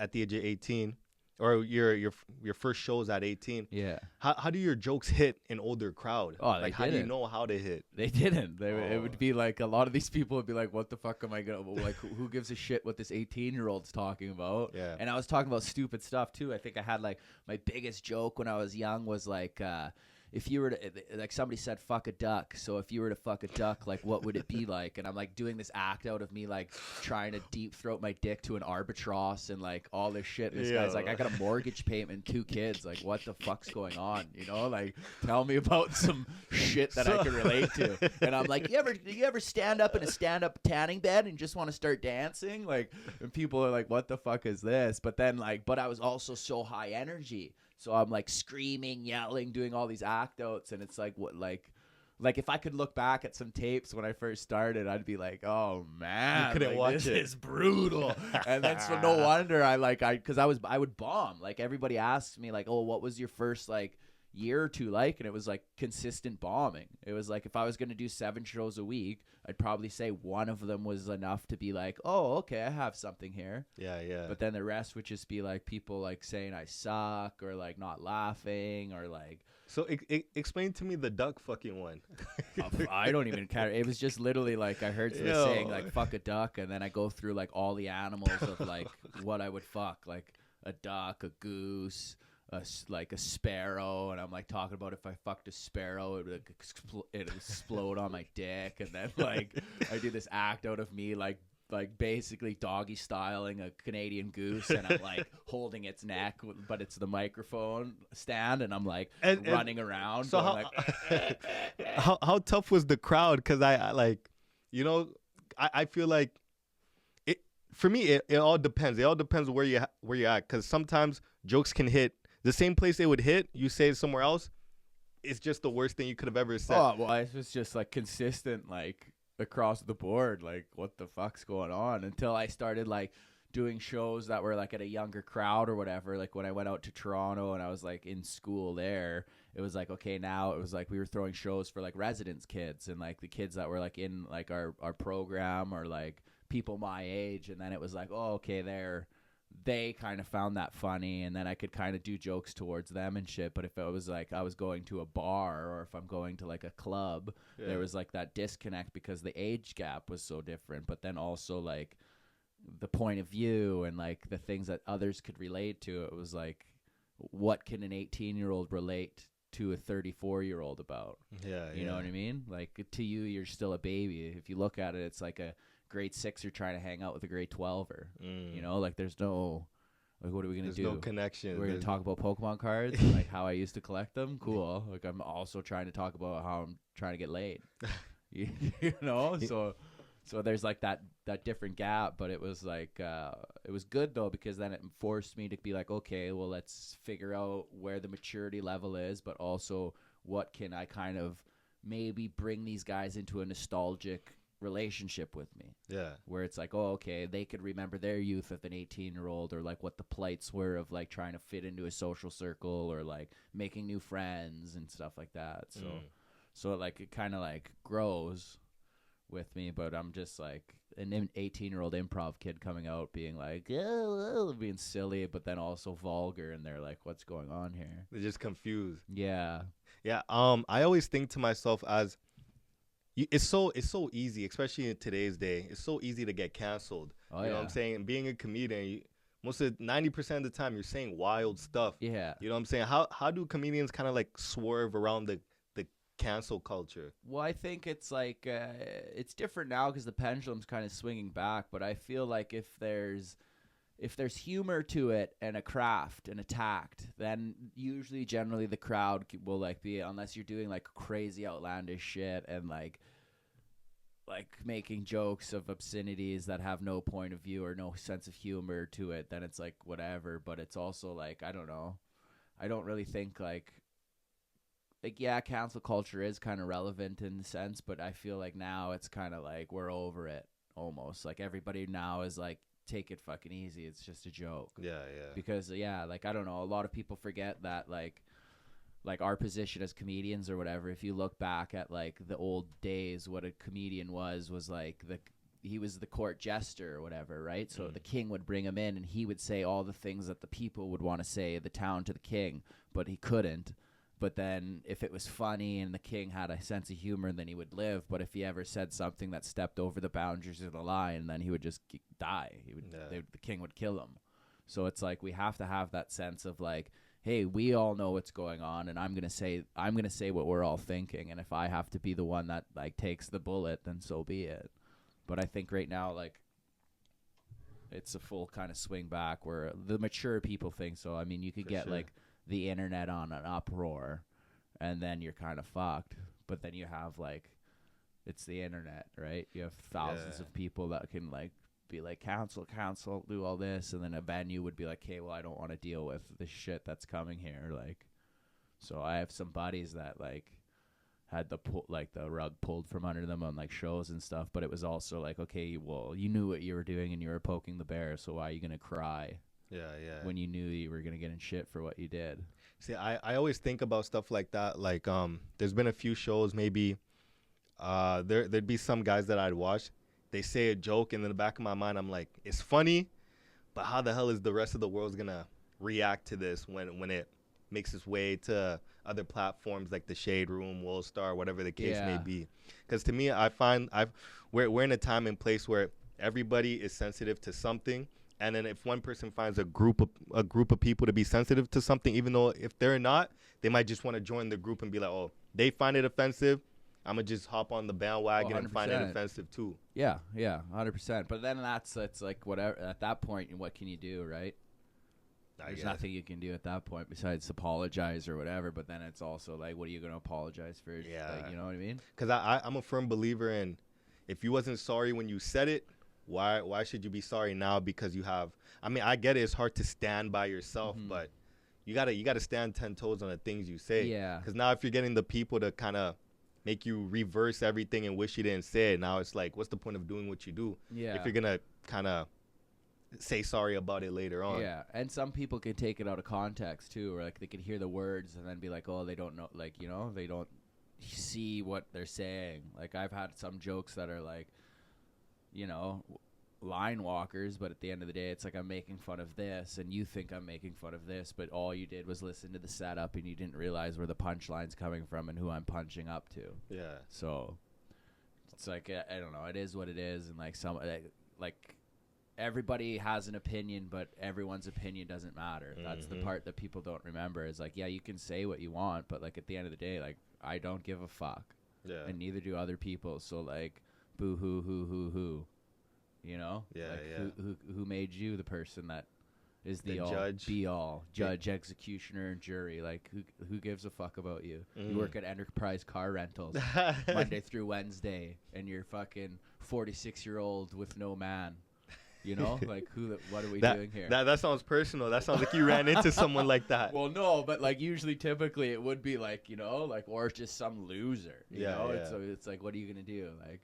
at the age of 18, or your first shows at 18. Yeah. How do your jokes hit an older crowd? Oh, they like how do you didn't. know how to hit? They didn't. It Oh. would be like a lot of these people would be like, "What the fuck am I gonna like? Who gives a shit what this 18-year-old's talking about?" Yeah. And I was talking about stupid stuff too. I think I had like my biggest joke when I was young was like, if you were to like somebody said fuck a duck. So if you were to fuck a duck, like what would it be like? And I'm like doing this act out of me like trying to deep throat my dick to an albatross and like all this shit. And this guy's like, I got a mortgage payment, 2 kids. Like what the fuck's going on? You know, like tell me about some shit that I can relate to. And I'm like, you ever stand up in a stand-up tanning bed and just want to start dancing? Like, and people are like, what the fuck is this? But then like, but I was also so high energy. So I'm like screaming, yelling, doing all these act outs, and it's like what like if I could look back at some tapes when I first started, I'd be like, oh man, you couldn't watch this it. is brutal. And then so no wonder I would bomb. Like everybody asks me like, oh, what was your first like year or two like? And it was like consistent bombing. It was like if I was going to do 7 shows a week, I'd probably say one of them was enough to be like, oh, okay, I have something here. Yeah. But then the rest would just be like people like saying I suck or like not laughing or like. So explain to me the duck fucking one. I don't even care. It was just literally like I heard someone saying like fuck a duck, and then I go through like all the animals of like what I would fuck, like a duck, a goose, like a sparrow, and I'm like talking about if I fucked a sparrow, it would it'd explode on my dick, and then like I do this act out of me like basically doggy styling a Canadian goose, and I'm like holding its neck, but it's the microphone stand, and I'm like running around. So how tough was the crowd? Because I like, you know, I feel like it for me. It all depends. It all depends where you're at. Because sometimes jokes can hit the same place they would hit. You say it somewhere else, it's just the worst thing you could have ever said. Oh well, it was just like consistent, like across the board, like what the fuck's going on, until I started like doing shows that were like at a younger crowd or whatever. Like when I went out to Toronto and I was like in school there, it was like, okay, now it was like we were throwing shows for like residence kids and like the kids that were like in like our program or like people my age. And then it was like, oh, okay, they kind of found that funny, and then I could kind of do jokes towards them and shit. But if it was like I was going to a bar or if I'm going to like a club, there was like that disconnect because the age gap was so different. But then also like the point of view and like the things that others could relate to. It was like, what can an 18-year-old relate to a 34-year-old about? You know what I mean? Like to you, you're still a baby. If you look at it, it's like a grade 6er trying to hang out with a grade 12er. You know, like there's no, like what are we gonna do? There's no connection. We're gonna talk about Pokemon cards, and, like how I used to collect them. Cool. Like I'm also trying to talk about how I'm trying to get laid. you know, so there's like that different gap, but it was like it was good though, because then it forced me to be like, okay, well let's figure out where the maturity level is, but also what can I kind of maybe bring these guys into a nostalgic relationship with me. Yeah. Where it's like, oh, okay, they could remember their youth of an 18-year-old, or like what the plights were of like trying to fit into a social circle or like making new friends and stuff like that. So like it kind of like grows with me, but I'm just like an 18-year-old improv kid coming out being like, yeah, being silly, but then also vulgar, and they're like, what's going on here? They're just confused. Yeah. I always think to myself as it's so easy, especially in today's day. It's so easy to get canceled. You know what I'm saying? Being a comedian, most of 90% of the time you're saying wild stuff. Yeah. You know what I'm saying? How do comedians kind of like swerve around the cancel culture? Well, I think it's like it's different now because the pendulum's kind of swinging back, but I feel like if there's humor to it and a craft and a tact, then usually generally the crowd will like be, unless you're doing like crazy outlandish shit and like making jokes of obscenities that have no point of view or no sense of humor to it, then it's like whatever. But it's also like, I don't know, I don't really think like yeah, cancel culture is kind of relevant in the sense, but I feel like now it's kind of like we're over it almost. Like everybody now is like, take it fucking easy, it's just a joke. Yeah. Because like I don't know, a lot of people forget that like our position as comedians or whatever, if you look back at like the old days, what a comedian was like he was the court jester or whatever, right? So the king would bring him in, and he would say all the things that the people would want to say, the town to the king, but he couldn't. But then if it was funny and the king had a sense of humor, then he would live. But if he ever said something that stepped over the boundaries of the line, then he would just die. The king would kill him. So it's like we have to have that sense of like, hey, we all know what's going on, and I'm gonna say what we're all thinking. And if I have to be the one that like takes the bullet, then so be it. But I think right now, like, it's a full kind of swing back where the mature people think so. I mean, you could get like the internet on an uproar, and then you're kind of fucked. But then you have like, it's the internet, right? You have thousands of people that can like be like, cancel, do all this, and then a venue would be like, hey, well, I don't want to deal with the shit that's coming here. Like, so I have some buddies that like had the rug pulled from under them on like shows and stuff, but it was also like, okay, well, you knew what you were doing and you were poking the bear, so why are you gonna cry? When you knew you were gonna get in shit for what you did. See, I always think about stuff like that. Like, there's been a few shows, maybe there'd be some guys that I'd watch. They say a joke, and in the back of my mind, I'm like, it's funny, but how the hell is the rest of the world's gonna react to this when it makes its way to other platforms like the Shade Room, World Star, whatever the case may be? Because to me, I find we're in a time and place where everybody is sensitive to something. And then if one person finds a group of people to be sensitive to something, even though if they're not, they might just want to join the group and be like, oh, they find it offensive, I'm going to just hop on the bandwagon and find it offensive too. Yeah, 100%. But then it's like whatever. At that point, what can you do, right? There's nothing you can do at that point besides apologize or whatever. But then it's also like, what are you going to apologize for? Yeah. Like, you know what I mean? Because I'm a firm believer in, if you wasn't sorry when you said it, why should you be sorry now? Because you have, I mean, I get it. It's hard to stand by yourself, but you gotta stand 10 toes on the things you say. Yeah. Because now if you're getting the people to kind of make you reverse everything and wish you didn't say it, now it's like, what's the point of doing what you do? Yeah. If you're gonna kind of say sorry about it later on. Yeah, and some people can take it out of context too, or like they can hear the words and then be like, oh, they don't know, like, you know, they don't see what they're saying. Like, I've had some jokes that are like, you know, line walkers, but at the end of the day, it's like, I'm making fun of this, and you think I'm making fun of this, but all you did was listen to the setup, and you didn't realize where the punchline's coming from and who I'm punching up to. Yeah. So it's like, I don't know, it is what it is, and like like everybody has an opinion, but everyone's opinion doesn't matter. That's the part that people don't remember. Is like, yeah, you can say what you want, but like at the end of the day, like, I don't give a fuck. Yeah. And neither do other people. So like, boo hoo hoo hoo hoo. You know? Yeah, like, yeah. Who made you the person that is the judge? Be all judge, executioner, and jury? Like, who gives a fuck about you? You work at Enterprise Car Rentals Monday through Wednesday, and you're fucking 46-year-old with no man. You know, like, what are we doing here? That sounds personal. That sounds like you ran into someone like that. Well, no, but like typically it would be like, you know, like, or just some loser. You know, yeah. So it's like, what are you gonna do? Like,